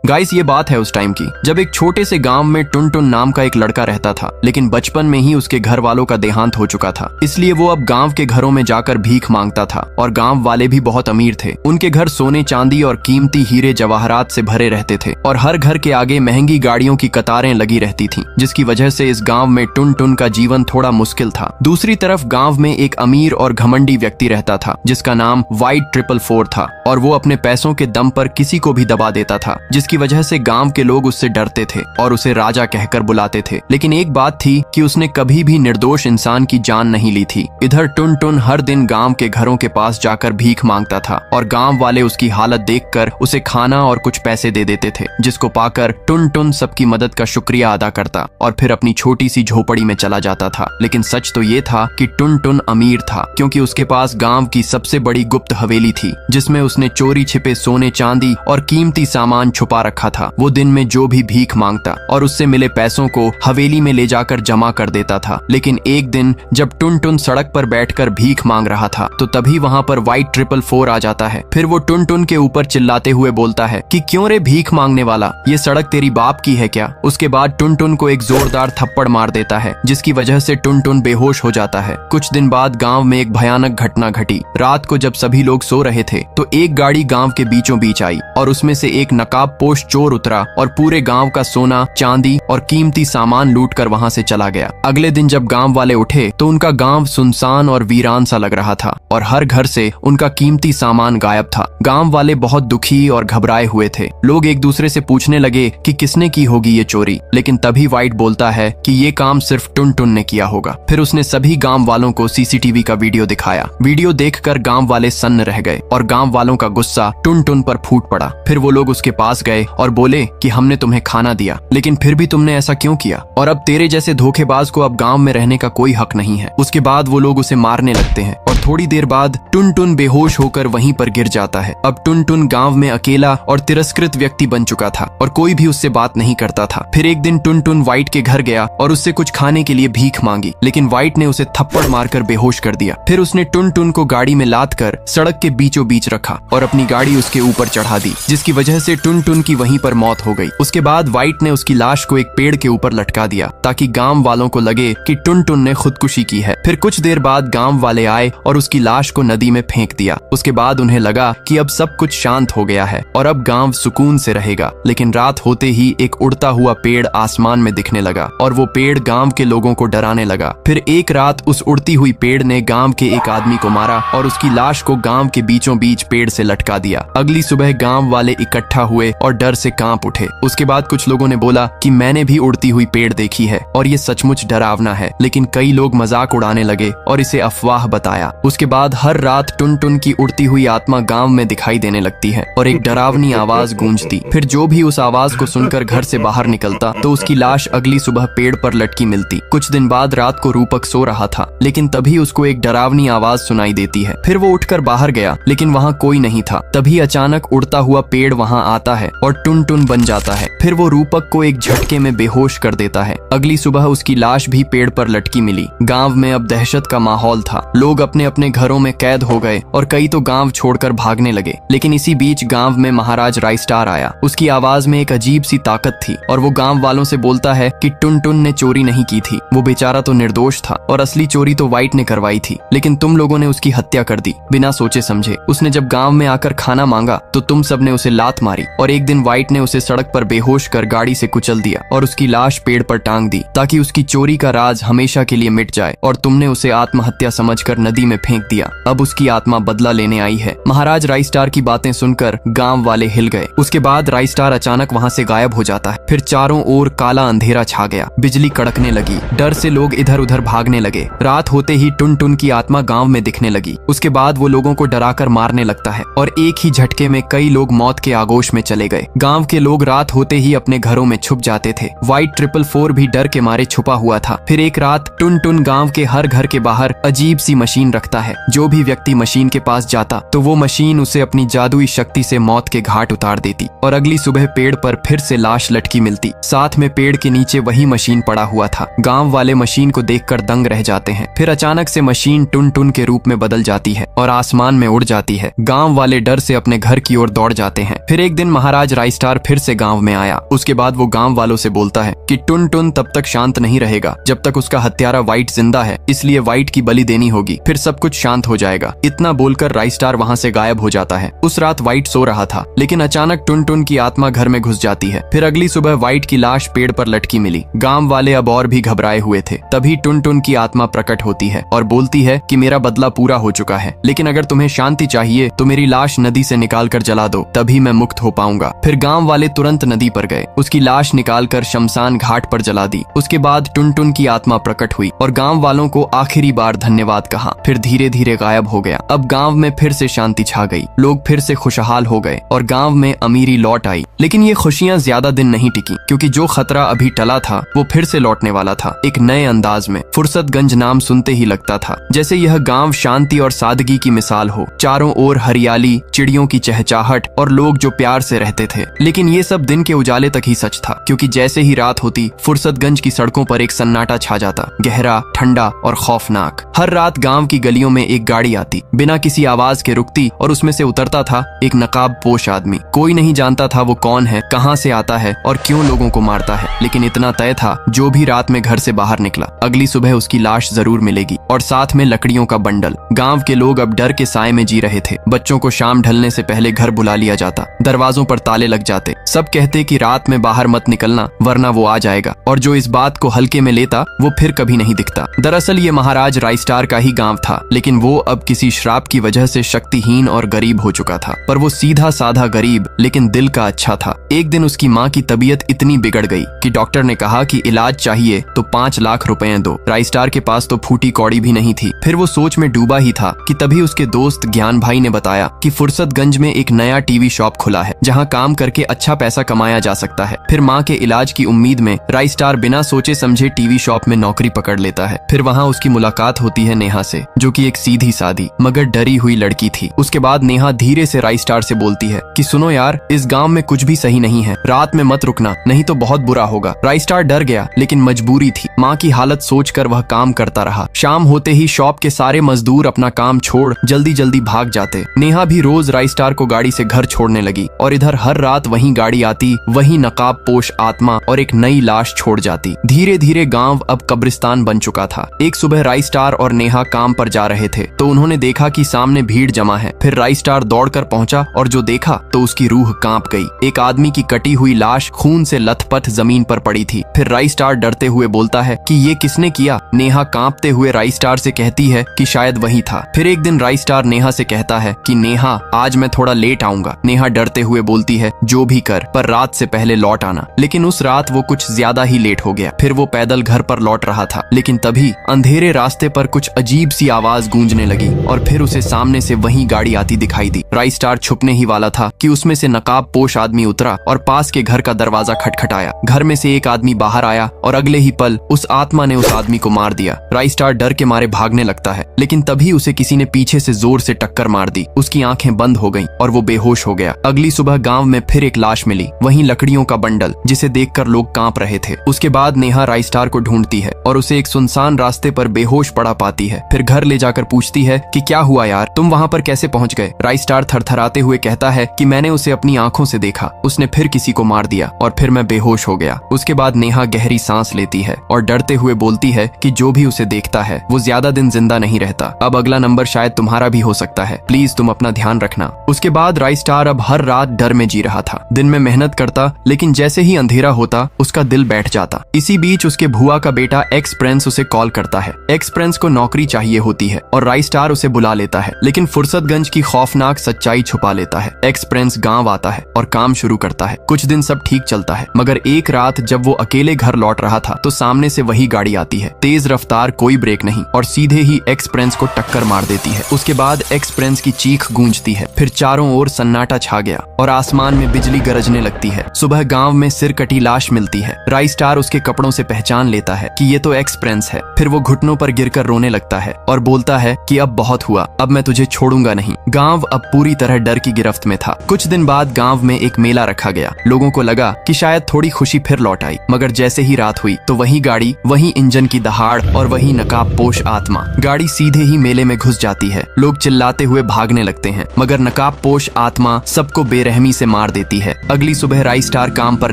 Guys ये बात है उस टाइम की जब एक छोटे से गांव में टुनटुन नाम का एक लड़का रहता था, लेकिन बचपन में ही उसके घर वालों का देहांत हो चुका था। इसलिए वो अब गांव के घरों में जाकर भीख मांगता था और गांव वाले भी बहुत अमीर थे। उनके घर सोने चांदी और कीमती हीरे जवाहरात से भरे रहते थे और हर घर के आगे महंगी गाड़ियों की कतारें लगी रहती थीं, जिसकी वजह से इस गाँव में टुनटुन का जीवन थोड़ा मुश्किल था। दूसरी तरफ गाँव में एक अमीर और घमंडी व्यक्ति रहता था जिसका नाम White 444 था और वो अपने पैसों के दम पर किसी को भी दबा देता था, जिसकी वजह से गांव के लोग उससे डरते थे और उसे राजा कहकर बुलाते थे। लेकिन एक बात थी कि उसने कभी भी निर्दोष इंसान की जान नहीं ली थी। इधर टुनटुन हर दिन गांव के घरों के पास जाकर भीख मांगता था और गांव वाले उसकी हालत देखकर उसे खाना और कुछ पैसे दे देते थे, जिसको पाकर टुनटुन सबकी मदद का शुक्रिया अदा करता और फिर अपनी छोटी सी झोपड़ी में चला जाता था। लेकिन सच तो ये था कि टुनटुन अमीर था, क्योंकि उसके पास गांव की सबसे बड़ी गुप्त हवेली थी जिसमें उसने चोरी छिपे सोने चांदी और कीमती सामान छुपा रखा था। वो दिन में जो भी भीख मांगता और उससे मिले पैसों को हवेली में ले जाकर जमा कर देता था। लेकिन एक दिन जब टुनटुन सड़क पर बैठकर भीख मांग रहा था तो तभी वहाँ पर White 444 आ जाता है। फिर वो टुनटुन के ऊपर चिल्लाते हुए बोलता है कि क्यों रे भीख मांगने वाला, ये सड़क तेरी बाप की है क्या। उसके बाद टुनटुन को एक जोरदार थप्पड़ मार देता है, जिसकी वजह से टुनटुन बेहोश हो जाता है। कुछ दिन बाद गाँव में एक भयानक घटना घटी। रात को जब सभी लोग सो रहे थे तो एक गाड़ी गाँव के बीचों बीच आई और उसमें से एक नकाबपोश चोर उतरा और पूरे गांव का सोना चांदी और कीमती सामान लूटकर वहां से चला गया। अगले दिन जब गांव वाले उठे तो उनका गांव सुनसान और वीरान सा लग रहा था और हर घर से उनका कीमती सामान गायब था। गांव वाले बहुत दुखी और घबराए हुए थे। लोग एक दूसरे से पूछने लगे कि किसने की होगी ये चोरी, लेकिन तभी वाइट बोलता है कि ये काम सिर्फ टुनटुन ने किया होगा। फिर उसने सभी गांव वालों को सीसीटीवी का वीडियो दिखाया। वीडियो देखकर गांव वाले सन्न रह गए और गांव वालों का गुस्सा टुनटुन पर फूट पड़ा। फिर वो लोग उसके पास गए और बोले कि हमने तुम्हें खाना दिया, लेकिन फिर भी तुमने ऐसा क्यों किया, और अब तेरे जैसे धोखेबाज को अब गांव में रहने का कोई हक नहीं है। उसके बाद वो लोग उसे मारने लगते हैं और थोड़ी देर बाद टुनटुन बेहोश होकर वहीं पर गिर जाता है। अब टुनटुन गांव में अकेला और तिरस्कृत व्यक्ति बन चुका था और कोई भी उससे बात नहीं करता था। फिर एक दिन टुनटुन वाइट के घर गया और उससे कुछ खाने के लिए भीख मांगी, लेकिन वाइट ने उसे थप्पड़ मारकर बेहोश कर दिया। फिर उसने टुनटुन को गाड़ी में लाद कर सड़क के बीचों बीच रखा और अपनी गाड़ी उसके ऊपर चढ़ा दी, जिसकी वजह से टुनटुन की वहीं पर मौत हो गई। उसके बाद वाइट ने उसकी लाश को एक पेड़ के ऊपर लटका दिया ताकि गांव वालों को लगे कि टुनटुन ने खुदकुशी की है। फिर कुछ देर बाद गांव वाले आए और उसकी लाश को नदी में फेंक दिया। उसके बाद उन्हें लगा कि अब सब कुछ शांत हो गया है और अब गांव सुकून से रहेगा। लेकिन रात होते ही एक उड़ता हुआ पेड़ आसमान में दिखने लगा और वो पेड़ गांव के लोगों को डराने लगा। फिर एक रात उस उड़ती हुई पेड़ ने गांव के एक आदमी को मारा और उसकी लाश को गांव के बीचों बीच पेड़ से लटका दिया। अगली सुबह गांव वाले इकट्ठा हुए और डर से कांप उठे। उसके बाद कुछ लोगों ने बोला कि मैंने भी उड़ती हुई पेड़ देखी है और ये सचमुच डरावना है, लेकिन कई लोग मजाक उड़ाने लगे और इसे अफवाह बताया। उसके बाद हर रात टुनटुन की उड़ती हुई आत्मा गांव में दिखाई देने लगती है और एक डरावनी आवाज गूंजती। फिर जो भी उस आवाज को सुनकर घर से बाहर निकलता तो उसकी लाश अगली सुबह पेड़ पर लटकी मिलती। कुछ दिन बाद रात को रूपक सो रहा था, लेकिन तभी उसको एक डरावनी आवाज सुनाई देती है। फिर वो उठकर बाहर गया, लेकिन वहाँ कोई नहीं था। तभी अचानक उड़ता हुआ पेड़ वहाँ आता है और टुनटुन बन जाता है। फिर वो रूपक को एक झटके में बेहोश कर देता है। अगली सुबह उसकी लाश भी पेड़ पर लटकी मिली। गांव में अब दहशत का माहौल था। लोग अपने अपने घरों में कैद हो गए और कई तो गांव छोड़कर भागने लगे। लेकिन इसी बीच गांव में महाराज राइस्टार आया। उसकी आवाज में एक अजीब सी ताकत थी और वो गांव वालों से बोलता है कि टुनटुन ने चोरी नहीं की थी, वो बेचारा तो निर्दोष था और असली चोरी तो वाइट ने करवाई थी, लेकिन तुम लोगों ने उसकी हत्या कर दी बिना सोचे समझे। उसने जब गांव में आकर खाना मांगा तो तुम सबने उसे लात मारी और एक दिन वाइट ने उसे सड़क पर बेहोश कर गाड़ी से कुचल दिया और उसकी लाश पेड़ पर टांग दी ताकि उसकी चोरी का राज हमेशा के लिए मिट जाए, और तुमने उसे आत्महत्या समझकर नदी में फेंक दिया। अब उसकी आत्मा बदला लेने आई है। महाराज राइस्टार की बातें सुनकर गांव वाले हिल गए। उसके बाद राइस्टार अचानक वहां से गायब हो जाता है। फिर चारों ओर काला अंधेरा छा गया। बिजली कड़कने लगी। डर से लोग इधर उधर भागने लगे। रात होते ही टुनटुन की आत्मा गांव में दिखने लगी। उसके बाद वो लोगों को डराकर मारने लगता है और एक ही झटके में कई लोग मौत के आगोश में चले गए। गांव के लोग रात होते ही अपने घरों में छुप जाते थे। White 444 भी डर के मारे छुपा हुआ था। फिर एक रात टुनटुन गांव के हर घर के बाहर अजीब सी मशीन रखता है। जो भी व्यक्ति मशीन के पास जाता तो वो मशीन उसे अपनी जादुई शक्ति से मौत के घाट उतार देती और अगली सुबह पेड़ पर फिर से लाश लटकी मिलती। साथ में पेड़ के नीचे वही मशीन पड़ा हुआ था। गांव वाले मशीन को देखकर दंग रह जाते हैं। फिर अचानक से मशीन टुनटुन के रूप में बदल जाती है और आसमान में उड़ जाती है। गांव वाले डर से अपने घर की ओर दौड़ जाते हैं। फिर एक दिन महाराज आज राइस्टार फिर से गांव में आया। उसके बाद वो गांव वालों से बोलता है कि टुन टुन तब तक शांत नहीं रहेगा जब तक उसका हत्यारा वाइट जिंदा है, इसलिए वाइट की बलि देनी होगी, फिर सब कुछ शांत हो जाएगा। इतना बोलकर राइस्टार वहाँ से गायब हो जाता है। उस रात वाइट सो रहा था, लेकिन अचानक टुन टुन की आत्मा घर में घुस जाती है। फिर अगली सुबह वाइट की लाश पेड़ पर लटकी मिली। गांव वाले अब और भी घबराए हुए थे। तभी टुन टुन की आत्मा प्रकट होती है और बोलती है कि मेरा बदला पूरा हो चुका है, लेकिन अगर तुम्हें शांति चाहिए तो मेरी लाश नदी से निकाल कर जला दो, तभी मैं मुक्त हो पाऊंगा। फिर गांव वाले तुरंत नदी पर गए, उसकी लाश निकालकर शमशान घाट पर जला दी। उसके बाद टुन टुन की आत्मा प्रकट हुई और गांव वालों को आखिरी बार धन्यवाद कहा, फिर धीरे धीरे गायब हो गया। अब गांव में फिर से शांति छा गई, लोग फिर से खुशहाल हो गए और गांव में अमीरी लौट आई। लेकिन ये खुशियां ज्यादा दिन नहीं टिकी, क्योंकि जो खतरा अभी टला था वो फिर से लौटने वाला था, एक नए अंदाज में। फुर्सतगंज नाम सुनते ही लगता था जैसे यह गांव शांति और सादगी की मिसाल हो। चारों ओर हरियाली, चिड़ियों की चहचहाहट और लोग जो प्यार से रहते थे। लेकिन ये सब दिन के उजाले तक ही सच था, क्योंकि जैसे ही रात होती फुर्सतगंज की सड़कों पर एक सन्नाटा छा जाता, गहरा, ठंडा और खौफनाक। हर रात गांव की गलियों में एक गाड़ी आती, बिना किसी आवाज के रुकती और उसमें से उतरता था एक नकाब पोश आदमी। कोई नहीं जानता था वो कौन है, कहां से आता है और क्यों लोगों को मारता है, लेकिन इतना तय था जो भी रात में घर से बाहर निकला अगली सुबह उसकी लाश जरूर मिलेगी और साथ में लकड़ियों का बंडल। गांव के लोग अब डर के साए में जी रहे थे। बच्चों को शाम ढलने से पहले घर बुला लिया जाता, दरवाजों पर ताले लग जाते। सब कहते कि रात में बाहर मत निकलना वरना वो आ जाएगा, और जो इस बात को हल्के में लेता वो फिर कभी नहीं दिखता। दरअसल ये महाराज राइस्टार का ही गांव था, लेकिन वो अब किसी श्राप की वजह से शक्तिहीन और गरीब हो चुका था। पर वो सीधा साधा गरीब लेकिन दिल का अच्छा था। एक दिन उसकी माँ की तबीयत इतनी बिगड़ गई कि डॉक्टर ने कहा कि इलाज चाहिए तो 5 लाख रुपए दो। राइस्टार के पास तो फूटी कौड़ी भी नहीं थी। फिर वो सोच में डूबा ही था कि तभी उसके दोस्त ज्ञान भाई ने बताया कि फुर्सतगंज में एक नया टीवी शॉप खुला है जहाँ काम करके अच्छा पैसा कमाया जा सकता है। फिर माँ के इलाज की उम्मीद में राइस्टार बिना सोचे समझे टीवी शॉप में नौकरी पकड़ लेता है। फिर वहाँ उसकी मुलाकात होती है नेहा से, जो कि एक सीधी सादी मगर डरी हुई लड़की थी। उसके बाद नेहा धीरे से राइस्टार से बोलती है कि सुनो यार, इस गांव में कुछ भी सही नहीं है, रात में मत रुकना नहीं तो बहुत बुरा होगा। राइस्टार डर गया, लेकिन मजबूरी थी। माँ की हालत सोचकर वह काम करता रहा। शाम होते ही शॉप के सारे मजदूर अपना काम छोड़ जल्दी जल्दी भाग जाते। नेहा भी रोज राइस्टार को गाड़ी से घर छोड़ने लगी और इधर हर रात वही गाड़ी आती, वही नकाब पोश आत्मा और एक नई लाश छोड़ जाती। धीरे धीरे गांव अब कब्रिस्तान बन चुका था। एक सुबह राइस्टार और नेहा काम पर जा रहे थे तो उन्होंने देखा कि सामने भीड़ जमा है। फिर राइस्टार दौड़कर पहुंचा और जो देखा तो उसकी रूह कांप गई। एक आदमी की कटी हुई लाश खून से लथपथ जमीन पर पड़ी थी। फिर राइस्टार डरते हुए बोलता है कि ये किसने किया। नेहा कांपते हुए राइस्टार से कहती है कि शायद वही था। फिर एक दिन राइस्टार नेहा से कहता है कि नेहा, आज मैं थोड़ा लेट आऊंगा। नेहा डरते हुए बोलती है जो भी कर, पर रात से पहले लौट आना। लेकिन उस रात वो कुछ ज्यादा ही लेट हो गया। फिर वो पैदल घर पर लौट रहा था, लेकिन तभी अंधेरे रास्ते पर कुछ अजीब सी आवाज गूंजने लगी और फिर उसे सामने से वही गाड़ी आती दिखाई दी। राइस्टार छुपने ही वाला था कि उसमें से नकाब पोश आदमी उतरा और पास के घर का दरवाजा खटखटाया। घर में से एक आदमी बाहर आया और अगले ही पल उस आत्मा ने उस आदमी को मार दिया। राइस्टार डर के मारे भागने लगता है, लेकिन तभी उसे किसी ने पीछे से जोर से टक्कर मार दी। उसकी आंखें बंद हो गईं और वो बेहोश हो गया। अगली सुबह गांव में फिर एक लाश मिली, वहीं लकड़ियों का बंडल, जिसे देखकर लोग कांप रहे थे। उसके बाद नेहा राइस्टार को ढूंढती है और उसे एक सुनसान रास्ते पर बेहोश पड़ा पाती है। फिर घर ले जाकर पूछती है कि क्या हुआ यार, तुम वहाँ पर कैसे पहुँच गए। राइस्टार थरथराते हुए कहता है कि मैंने उसे अपनी आंखों से देखा, उसने फिर किसी को मार दिया और फिर मैं बेहोश हो गया। उसके बाद नेहा गहरी सांस लेती है और डरते हुए बोलती है कि जो भी उसे देखता है वो ज्यादा दिन जिंदा नहीं रहता। अब अगला नंबर शायद तुम्हारा भी हो सकता है, प्लीज तुम अपना ध्यान रखना। उसके बाद राइस्टार अब हर रात डर में जी रहा था। दिन में मेहनत करता, लेकिन जैसे ही अंधेरा होता उसका दिल बैठ जाता। इसी बीच उसके भुआ का बेटा एक्स प्रिंस उसे कॉल करता है। एक्स प्रिंस को नौकरी चाहिए होती है और राइस्टार उसे बुला लेता है, लेकिन फुर्सतगंज की खौफनाक सच्चाई छुपा लेता है। एक्स प्रिंस गांव आता है और काम शुरू करता है। कुछ दिन सब ठीक चलता है, मगर एक रात जब वो अकेले घर लौट रहा था तो सामने से वही गाड़ी आती है। तेज रफ्तार, कोई ब्रेक नहीं, और सीधे ही एक्स प्रिंस को टक्कर मार देती है। उसके बाद एक्स प्रिंस की चीख गूंजती है। फिर चारों ओर सन्नाटा छा गया और आसमान में बिजली गरजने लगती है। सुबह गांव में सिर कटी लाश मिलती है। राइस्टार उसके कपड़ों से पहचान लेता है कि ये तो एक्स प्रिंस है। फिर वो घुटनों पर गिरकर रोने लगता है और बोलता है कि अब बहुत हुआ, अब मैं तुझे छोड़ूंगा नहीं। गांव अब पूरी तरह डर की गिरफ्त में था। कुछ दिन बाद गांव में एक मेला रखा गया। लोगों को लगा कि शायद थोड़ी खुशी फिर लौट आई, मगर जैसे ही रात हुई तो वही गाड़ी, वही इंजन की दहाड़ और वही नकाबपोश आत्मा। गाड़ी सीधे ही मेले में घुस जाती है। लोग चिल्लाते हुए भागने लगते हैं, मगर नकाबपोश आत्मा सबको बेरहमी से मार देती है। अगली सुबह राइस्टार काम पर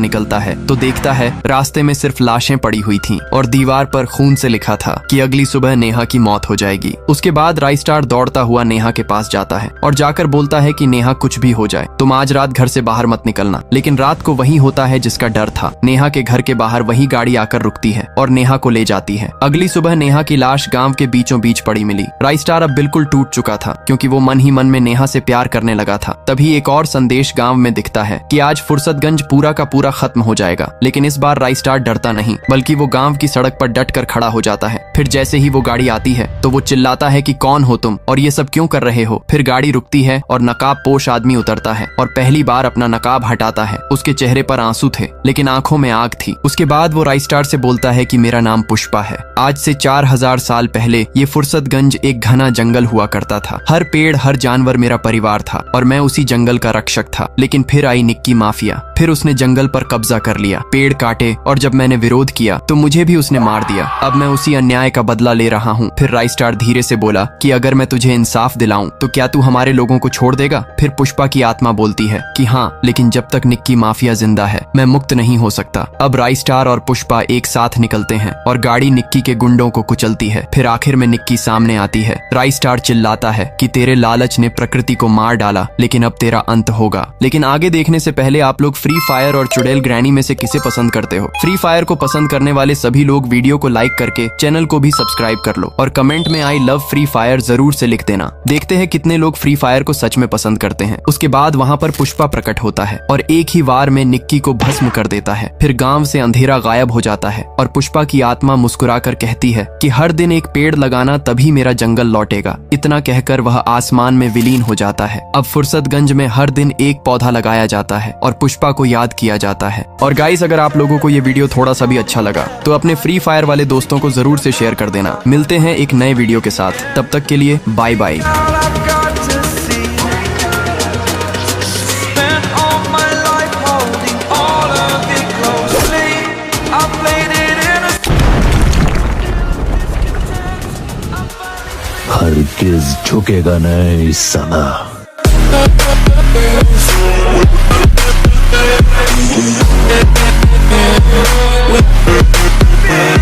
निकलता है तो देखता है रास्ते में सिर्फ लाशें पड़ी हुई थीं और दीवार पर खून से लिखा था कि अगली सुबह नेहा की मौत हो जाएगी। उसके बाद राइस्टार दौड़ता हुआ नेहा के पास जाता है और जाकर बोलता है कि नेहा कुछ भी हो जाए तुम आज रात घर से बाहर मत निकलना। लेकिन रात को वही होता है जिसका डर था। नेहा के घर के बाहर वही गाड़ी आकर रुकती है और नेहा को ले जाती है। अगली सुबह नेहा की लाश गांव के बीचों बीच पड़ी मिली। राइस्टार अब बिल्कुल टूट चुका था क्योंकि वो मन ही मन में नेहा से प्यार करने लगा था। तभी एक और संदेश गांव में दिखता है कि आज फुर्सतगंज पूरा का पूरा खत्म हो जाएगा। लेकिन इस बार राइस्टार डरता नहीं बल्कि वो गांव की सड़क पर डट कर खड़ा हो जाता है। फिर जैसे ही वो गाड़ी आती है तो वो चिल्लाता है कि कौन हो तुम और ये सब क्यों कर रहे हो। फिर गाड़ी रुकती है और नकाब पोश आदमी उतरता है और पहली बार अपना नकाब हटाता है। उसके चेहरे पर आंसू थे लेकिन आंखों में आग थी। उसके बाद वो राइस्टार से बोलता है कि मेरा नाम पुष्पा है। आज से 4000 साल पहले ये फुर्सतगंज एक घना जंगल हुआ करता था। हर पेड़ हर जानवर मेरा परिवार था और मैं उसी जंगल का रक्षक था। लेकिन फिर आई निक्की माफिया। फिर उसने जंगल पर कब्जा कर लिया, पेड़ काटे और जब मैंने विरोध किया तो मुझे भी उसने मार दिया। अब मैं उसी अन्याय का बदला ले रहा हूँ। फिर राइस्टार धीरे से बोला कि अगर मैं तुझे इंसाफ दिलाऊं तो क्या तू हमारे लोगों को छोड़ देगा। फिर पुष्पा की आत्मा बोलती है कि हाँ, लेकिन जब तक निक्की माफिया जिंदा है मैं मुक्त नहीं हो सकता। अब राइस्टार और पुष्पा एक साथ निकलते हैं और गाड़ी निक्की के गुंडों को कुचलती है। फिर आखिर में निक्की सामने आती है। राइस्टार चिल्लाता है कि तेरे लालच ने प्रकृति को मार डाला लेकिन अब तेरा अंत होगा। लेकिन आगे देखने से पहले आप लोग फ्री फायर और चुड़ैल ग्रैनी में से किसे पसंद करते हो? फ्री फायर को पसंद करने वाले सभी लोग वीडियो को लाइक करके चैनल को भी सब्सक्राइब कर लो और कमेंट में आई लव फ्री फायर जरूर से लिख देना। देखते हैं कितने लोग फ्री फायर को सच में पसंद करते हैं। उसके बाद वहाँ पर पुष्पा प्रकट होता है और एक ही वार में निक्की को भस्म कर देता है। फिर गांव से अंधेरा गायब हो जाता है और पुष्पा की आत्मा मुस्कुराकर कहती है कि हर दिन एक पेड़ लगाना तभी मेरा जंगल लौटेगा। इतना कहकर वह आसमान में विलीन हो जाता है। अब फुर्सतगंज में हर दिन एक पौधा लगाया जाता है और पुष्पा को याद किया जाता है। और गाइस, अगर आप लोगों को ये वीडियो थोड़ा सा भी अच्छा लगा तो अपने फ्री फायर वाले दोस्तों को जरूर से शेयर कर देना। मिलते हैं एक नए वीडियो के साथ, तब तक के लिए बाय बाय। हरगिज झुकेगा नहीं साला। Yeah.